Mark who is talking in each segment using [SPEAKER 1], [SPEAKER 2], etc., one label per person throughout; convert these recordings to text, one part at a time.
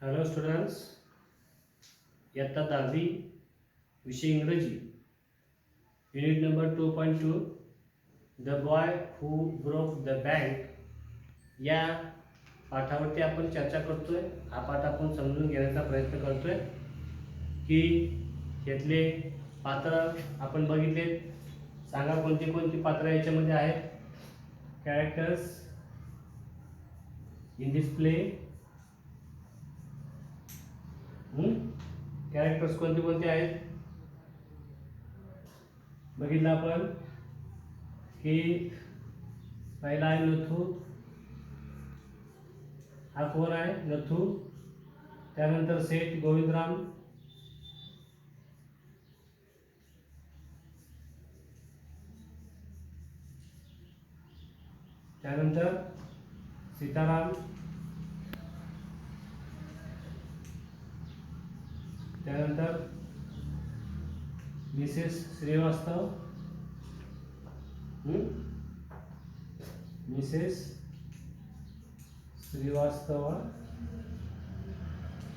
[SPEAKER 1] Hello students, इयत्ता 10वी विषय इंग्रजी, unit number 2.2 the boy who broke the bank या पाठावरती आपण चर्चा करतोय. हा पाठ आपण समजून घेण्याचा प्रयत्न करतोय की यातले पात्र आपण बघितले. सांगा कोणती कोणती पात्र याच्यामध्ये आहेत. Characters in this play. Characters कोणते कोणते आहेत बघितलं आपण की पहिला आहे नथू. हा कोण आहे? नथू. त्यानंतर सेठ गोविंदराम, त्यानंतर सीताराम, त्यानंतर मिसेस श्रीवास्तव, मिसेस श्रीवास्तव,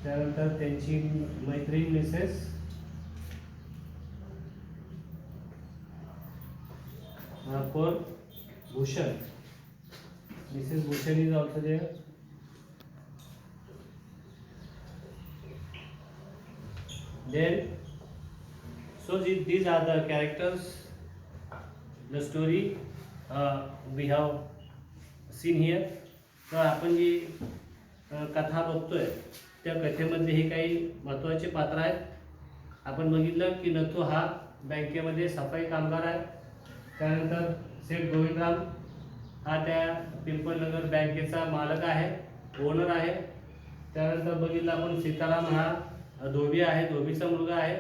[SPEAKER 1] त्यानंतर त्यांची मैत्रीण मिसेस कोण? Bhushan. Mrs Bhushan is also there. Then, so these are the characters, the story we have seen here. तर आपण जी कथा बघतोय त्या कथेमध्ये हे काही महत्त्वाचे पात्र आहेत. आपण बघितलं की नथू हा बँकेमध्ये सफाई कामगार आहे. त्यानंतर सेठ गोविंदराम हा त्या पिंपळनगर बँकेचा मालक आहे, ओनर आहे. त्यानंतर बघितलं आपण सीताराम हा धोबी आहे, धोबीचा मुलगा आहे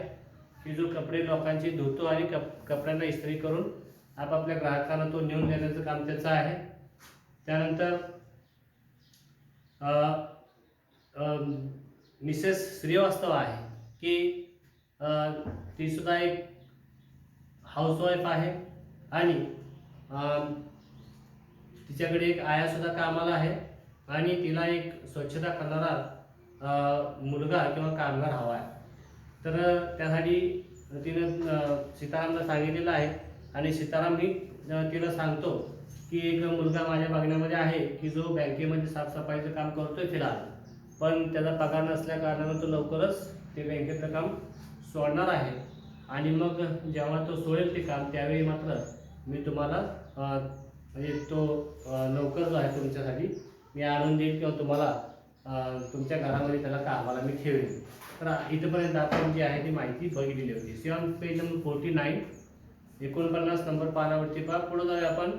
[SPEAKER 1] की जो कपडे लोकांची धुतो आणि कपड्यांना इस्त्री करून आपापल्या ग्राहकांना तो नेऊन देण्याचं काम त्याचं आहे. त्यानंतर मिसेस श्रीवास्तव आहे की ती सुद्धा एक हाऊसवाईफ आहे आणि तिच्याकडे एक आया सुद्धा कामाला आहे आणि तिला एक स्वच्छता करणारा मुलगा किंवा कामगार हवा आहे. तर त्यासाठी तिनं सीतारामला सांगितलेलं आहे आणि सीताराम ही तिला सांगतो की एक मुलगा माझ्या बघण्यामध्ये आहे की जो बँकेमध्ये साफसफाईचं काम करतोय फिलहाल, पण त्याचा पगार नसल्या कारणानं तो लवकरच ते बँकेचं काम सोडणार आहे आणि मग जेव्हा तो सोडेल ते काम त्यावेळी मात्र मी तुम्हाला म्हणजे तो नोकर जो आहे तुमच्यासाठी मी आणून देईल किंवा तुम्हाला तुमच्या घरामध्ये त्याला कामाला मी ठेवेन. तर इथपर्यंत आपण जी आहे ती माहिती बघितलेली होती. See on page number 49, 49 number पानावरती पहा. पुढे जाऊया आपण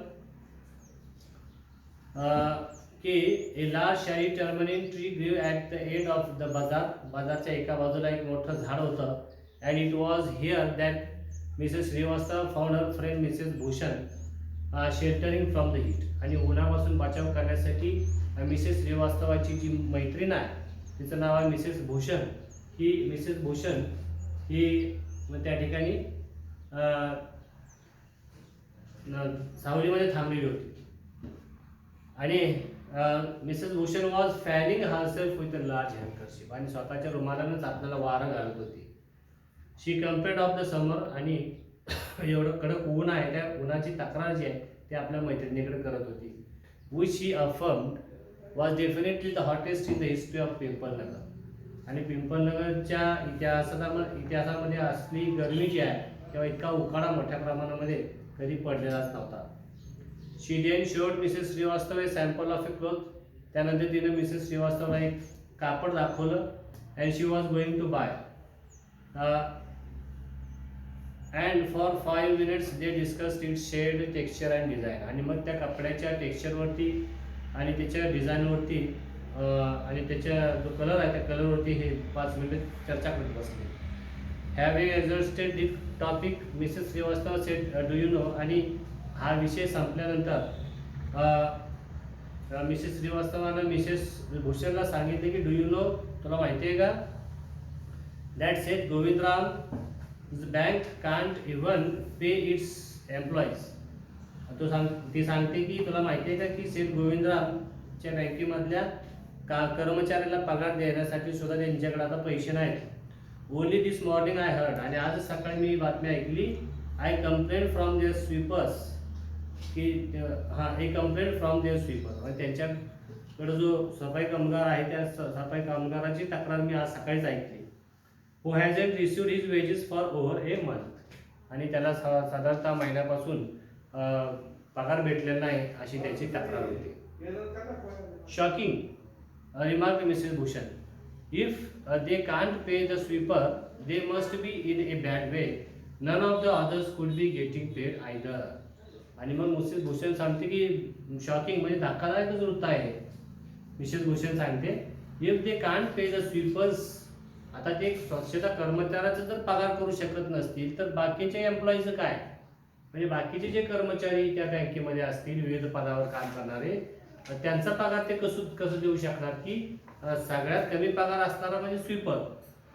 [SPEAKER 1] की a large shady tamarind tree grew at the end of the bazaar. बाजारच्या एका बाजूला एक मोठं झाड होतं. And it was here that Mrs Shrivastava found her friend Mrs Bhushan sheltering from the heat. आणि उन्हापासून बचाव करण्यासाठी मिसेस श्रीवास्तवाची जी मैत्रीण आहे तिचं नाव आहे मिसेस भूषण. ही मिसेस भूषण ही त्या ठिकाणी सावलीमध्ये थांबलेली होती आणि Mrs Bhushan was fanning herself with a large handkerchief आणि स्वतःच्या रुमालानंच आपल्याला वारं घालत होती. She complaint of the summer आणि एवढं कडक ऊन आहे त्या उन्हाची तक्रार जी आहे ती आपल्या मैत्रिणीकडे करत होती. Which she affirmed was definitely the hottest in the history of Pimpalnagar. आणि पिंपळनगरच्या इतिहासामध्ये असली गरमी जी आहे किंवा इतका उकाडा मोठ्या प्रमाणामध्ये कधी पडलेलाच नव्हता. She then showed Mrs Shrivastava a sample of a cloth. त्यानंतर तिने मिसेस श्रीवास्तवला एक कापड दाखवलं. And she was going to buy and for 5 minutes they discussed its shade, texture and design. आणि मग त्या कपड्याच्या टेक्स्चरवरती आणि त्याच्या डिझाईनवरती आणि त्याच्या जो कलर आहे त्या कलरवरती हे 5 मिनिट चर्चा करत बसले. Having exhausted the topic Mrs Shrivastava said do you know. आणि हा विषय संपल्यानंतर मिसेस श्रीवास्तवानं मिसेस भूषणला सांगितले की डू यू नो, तुला माहिती आहे का, that Seth Govindram bank can't even pay it's employees. ती सांगते की तुला माहिती आहे का की सेठ गोविंदरामच्या बँकेमधल्या कर्मचाऱ्याला पगार देण्यासाठी सुद्धा त्यांच्याकडे आता पैसे नाहीत. Only this morning I heard, आणि आज सकाळी मी बातमी ऐकली, I complaint from their sweepers, की एक कंप्लेंट फ्रॉम देअर स्वीपर, म्हणजे त्यांच्याकडे जो सफाई कामगार आहे त्या सफाई कामगाराची तक्रार मी आज सकाळीच ऐकली. Who hasn't received his wages for over a month, आणि त्याला साधारणतः महिन्यापासून पगार भेटलेला नाही अशी त्याची तक्रार होती. Shocking remark Mrs Bhushan, if they can't pay the sweeper they must be in a bad way, none of the others could be getting paid either. आणि मग मिसेस भूषण सांगते की शॉकिंग म्हणजे धक्कादायकच वृत्त आहे. मिसेस भूषण सांगते, if they can't pay the sweepers, आता ते स्वच्छता कर्मचाऱ्याचा जर पगार करू शकत नसतील तर बाकीच्या एम्प्लॉईचं काय, म्हणजे बाकीचे जे कर्मचारी त्या बँकेमध्ये असतील विविध पदावर काम करणारे, त्यांचा पगार ते कसं देऊ शकणार, की सगळ्यात कमी पगार असणारा म्हणजे स्वीपर,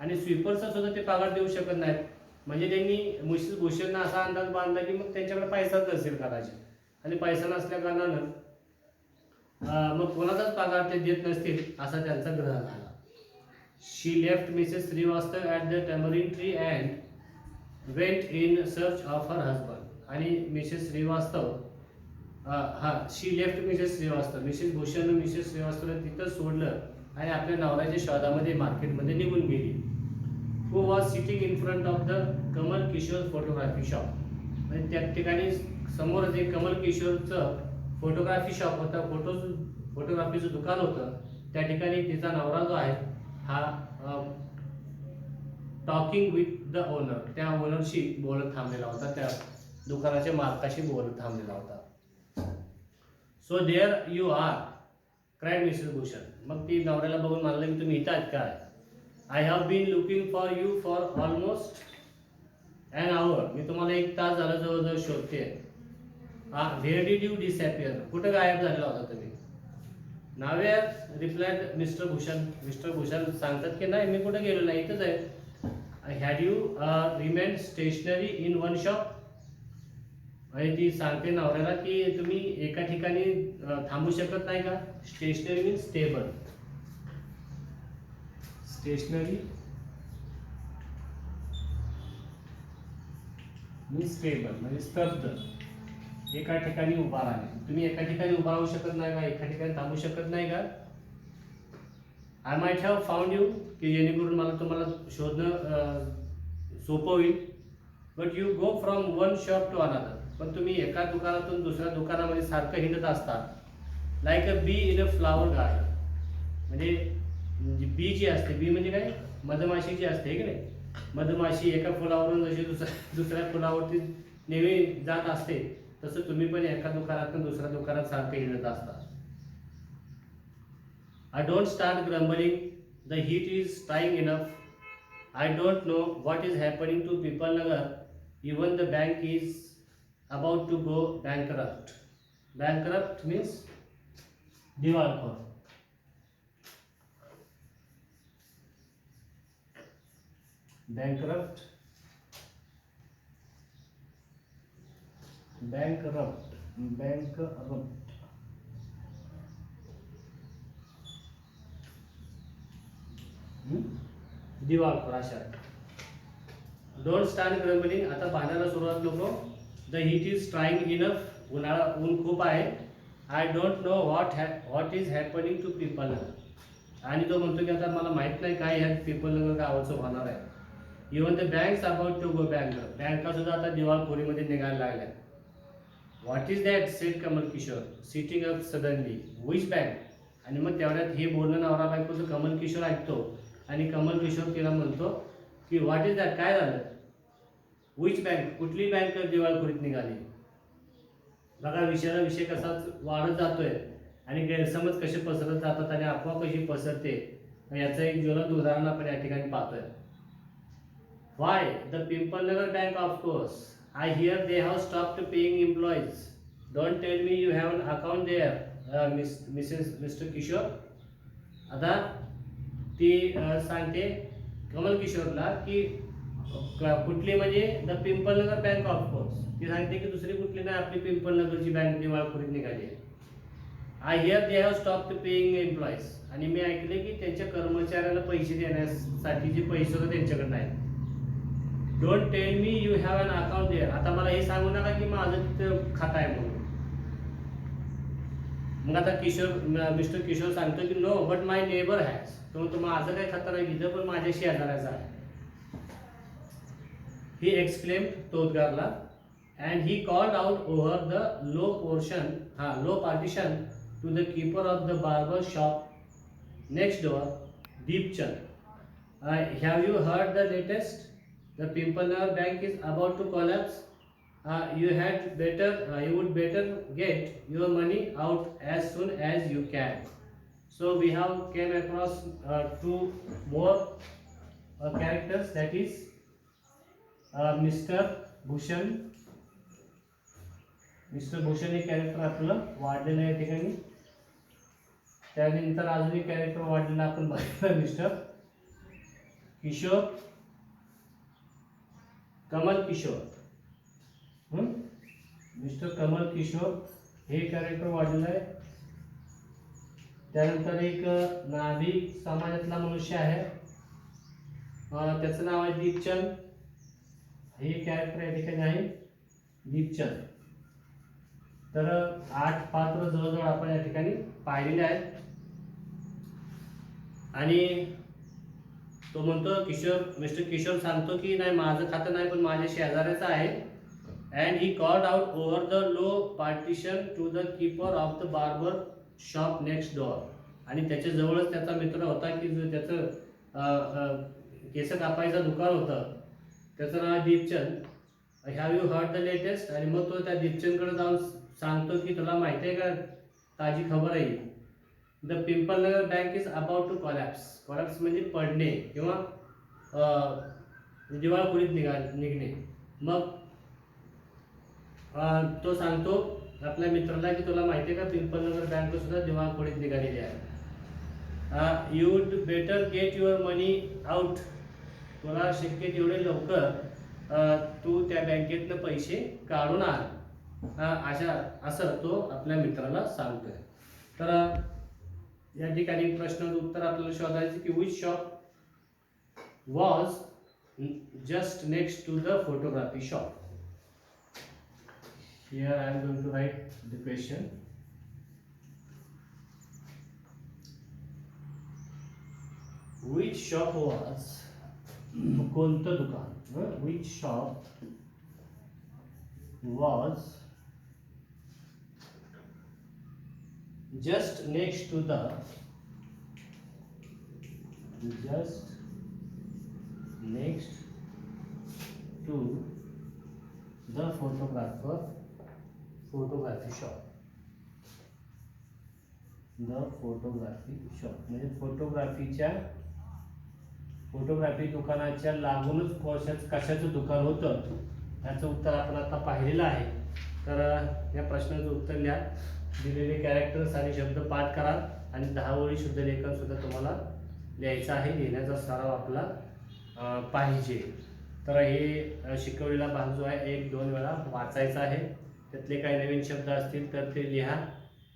[SPEAKER 1] आणि स्वीपरचा सुद्धा ते पगार देऊ शकत नाहीत. म्हणजे त्यांनी मिसेस भूषणना असा अंदाज बांधला की मग त्यांच्याकडे पैसाच नसेल कदाचित, आणि पैसा नसल्या कारणानं मग कोणाचाच पगार ते देत नसतील असा त्यांचा ग्रह झाला. She left Mrs. Srivastava at the tamarind tree and went in search of her husband. आणि Mrs Shrivastava she left Mrs Shrivastava, Mrs Bhushan Mrs श्रीवास्तवला तिथं सोडलं आणि आपल्या नवऱ्याच्या शोधामध्ये मार्केटमध्ये निघून गेली. Who was sitting in front of the Kamal Kishore photography shop, म्हणजे त्या ठिकाणी समोर जे कमल किशोरचं फोटोग्राफी शॉप होतं, फोटोग्राफीचं दुकान होतं, त्या ठिकाणी तिचा नवरा जो आहे हा टॉकिंग विथ द ओनर, त्या ओनरशी बोलत थांबलेला होता, त्या दुकानाच्या मालकाशी बोलत थांबलेला होता. So there you are, cried Mrs Bhushan. मग ती नवऱ्याला बघून म्हणाले की तुम्ही इथं आहेत काय, I have been looking for you for almost an hour, मी तुम्हाला 1 तास झाला जवळजवळ शोधते. व्हेअर डिड यू डिसअपिअर, कुठं गायब झालेला होता तुम्ही. Navya replied mister Bhushan, mister Bhushan सांगतात की नाही मी कुठे गेलो नाही, इथंच आहे. Had you remain stationery in one shop, आणि ती सांगते नवऱ्याला की तुम्ही एका ठिकाणी थांबू शकत नाही का. Stationary means stable, stationary means stable म्हणजे स्तब्ध, एका ठिकाणी उभा राहणे. तुम्ही एका ठिकाणी उभा राहू शकत नाही का, एका ठिकाणी थांबू शकत नाही का. I might have found you, की जेणेकरून मला तुम्हाला शोधणं सोपं होईल. But you go from one shop to another, पण तुम्ही एका दुकानातून दुसऱ्या दुकानामध्ये सारखं हिंडत असता. Like a bee in a flower garden, म्हणजे बी जी असते, बी म्हणजे काय, मधमाशी जी असते की नाही, मधमाशी एका फुलावरून जशी दुसऱ्या फुलावरती नेहमी जात असते, तसं तुम्ही पण एका दुकानातून दुसऱ्या दुकानात सारखं हिंडत असता. I don't start grumbling, the heat is trying enough. I don't know what is happening to Pimpalnagar, even the bank is about to go bankrupt. Bankrupt means दिवाळखोर. Bankrupt, bankrupt, bankrupt. दिवाळखोर अशा. डोंट स्टार्ट ग्रंबलिंग, आता भांडायला सुरुवात नको. The heat is trying enough, उन्हाळा ऊन खूप आहे. I don't know what is happening to people. आणि तो म्हणतो की आता मला माहित नाही काय ह्या पीपल नगर गावाचं होणार आहे. Even the banks about to go bankrupt, बँका सुद्धा आता दिवाळखोरीमध्ये निघायला लागल्या. What is that said Kamal Kishore sitting up suddenly, which bank. आणि मग तेवढ्यात हे बोलणं नवरा बायकोचं कमल किशोर ऐकतो, आणि कमल किशोर तिला म्हणतो की व्हॉट इज दॅट, काय झालं. विच बँक, कुठली बँक दिवाळखोरीत निघाली. बघा विषयाला विषय कसा वाढत जातोय आणि गैरसमज कसे पसरत जातात आणि अफवा कशी पसरते याचं एक ज्वलंत उदाहरण आपण या ठिकाणी पाहतोय. Why the Pimpalnagar bank, of course. I hear they have stopped paying employees. Don't tell me you have an account there mister Kishore. आता ती सांगते कमल किशोरला की कुठली, म्हणजे the Pimpalnagar bank, of course. ती सांगते की दुसरी कुठली नाही, आपली पिंपलनगरची बँक दिवाळखोरीत निघाली आहे. I hear they have stop paying employees. आणि मी ऐकले की त्यांच्या कर्मचाऱ्याला पैसे देण्यासाठी जे पैसे होते त्यांच्याकडे नाही. Don't tell me you have an account there. आता मला हे सांगू नका की माझं तिथं खातं आहे म्हणून. मग आता मिस्टर किशोर सांगतो की no but my neighbour has. तो माझं काही खातं नाही तिथं, पण माझ्या शेजाऱ्याचं आहे. ही एक्सक्लेम्ड, तो उद्गारला. And he called out over the low partition to the keeper of the barber shop next door, Deepchand. Have you heard the latest? The Pimpalnagar bank is about to collapse. You would better get your money out as soon as you can. So we have came across two more characters, that is Mr. Bhushan. Mister Bhushan हे character आपलं वाढलेलं आहे ठिकाणी. त्यानंतर अजून एक character वाढलेलं आपण बघितलं, मिस्टर किशोर, कमल किशोर. मिस्टर कमल किशोर हे कॅरेक्टर वाढलेलं आहे. त्यानंतर एक नाभिक समाजातला मनुष्य आहे, त्याचं नाव आहे दीपचंद. हे कॅरेक्टर या ठिकाणी आहे दीपचंद. तर 8 पात्र जवळजवळ आपण या ठिकाणी पाहिलेले आहेत. आणि तो म्हणतो मिस्टर किशोर सांगतो की नाही माझं खातं नाही, पण माझ्या शेजाऱ्याचं आहे. And he called out over the low partition to the keeper of the barber shop next door. आणि त्याच्या जवळच त्याचा मित्र होता की जो त्याचं केस कापायचं दुकान होतं, त्याचं नाव Deepchand. Have you heard the latest? आणि मग तो त्या दीपचंदकडे जाऊन सांगतो की तुला माहिती आहे का ताजी खबर आहे, the Pimpalnagar bank is about to collapse. Collapse म्हणजे पडणे किंवा दिवाळखोरीत निघणे. मग तो सांगतो आपल्या मित्राला की तुला माहिती आहे का पिंपलनगर बँक सुद्धा दिवाळखोरीत निघालेली आहे. You would better get your money out. तुला शक्य तेवढे लवकर तू त्या बँकेतनं पैसे काढून आण, असं तो आपल्या मित्राला सांगतोय. तर या ठिकाणी प्रश्नाचं उत्तर आपल्याला शोधायचं की which shop was just next to the photography shop. Here I am going to write the question. Which shop was कोणतं दुकान? Which shop was just next to the photography shop. The photography shop म्हणजे photography दुकानाच्या लागूनच कशाचं दुकान होतं, त्याचं उत्तर आपण आता पाहिलेलं आहे. तर या प्रश्नाचं उत्तर लिहा. दिलेले कॅरेक्टर्स आणि शब्द पाठ करा आणि 10 ओळी शुद्ध लेखन सुद्धा तुम्हाला लिहायचं आहे. लिहिण्याचा सराव आपला पाहिजे. तर हे शिकवलेला भाग जो आहे 1-2 वेळा वाचायचा आहे. त्यातले काही नवीन शब्द असतील तर ते लिहा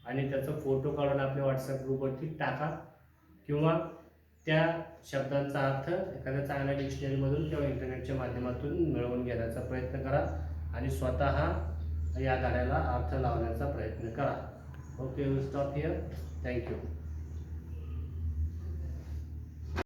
[SPEAKER 1] आणि त्याचा फोटो काढून आपल्या व्हॉट्सअप ग्रुपवरती टाका, किंवा त्या शब्दांचा अर्थ एखाद्या चांगल्या डिक्शनरीमधून किंवा इंटरनेटच्या माध्यमातून मिळवून घेण्याचा प्रयत्न करा आणि स्वतः या गाण्याला अर्थ लावण्याचा प्रयत्न करा. Okay, will stop here. Thank you.